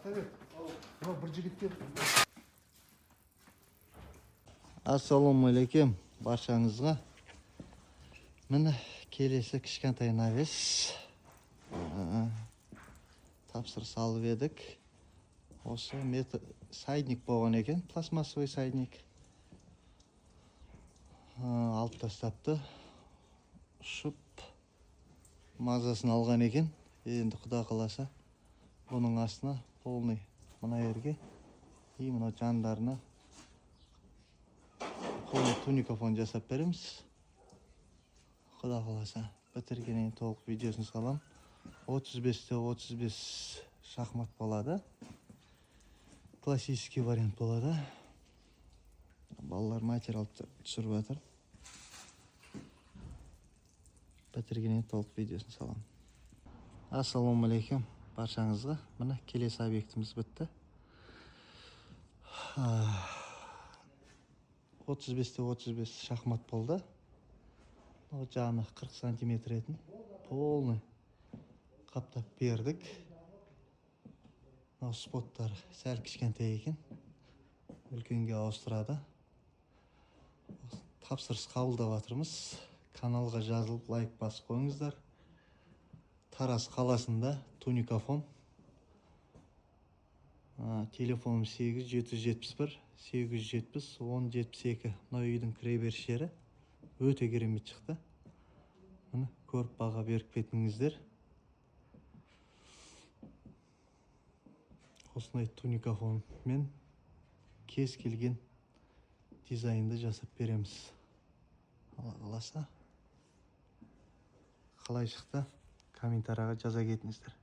Бақтабек, бір жігітке. Ассалаумағалейкум баршаңызға. Міне келесі кішкентай навес тапсырыс алып едік. Осы сайдник болған екен, пластмассовый сайдник. Алып тастапты. Ұшып мазасын алған екен. Енді құда қаласа бұның астына полный мына жерге и мына жандарына полный туникафон жасап береміз. Құда қаласа бітіргеннен толық видеосын салам. 35-те 35 шахмат болады. Классический вариант болады. Балалар материал түсіріп жатыр. Бітіргеннен толық видеосын салам. Ассалаумағалейкум баршаңызға. Міне келесі объектіміз бітті. 35-те 35 шахмат болды. Жаны 40 сантиметр етін полный қаптап бердік. Споттар сәл кішкентай екен. Үлкенге ауыстырады. Тапсырыс қабылдап жатырмыз. Каналға жазылып лайк басып қойыңыздар. Тараз қаласында туникафон. Телефоным 8771 870 1072. Мына үйдің кіреберіс жері өте керемет шықты. Міне көріп баға беріп кетіңіздер. Осындай туникафонмен кез келген дизайнды жасап береміз. Алла қаласа қалай шықты комментарияға жаза кетіңіздер.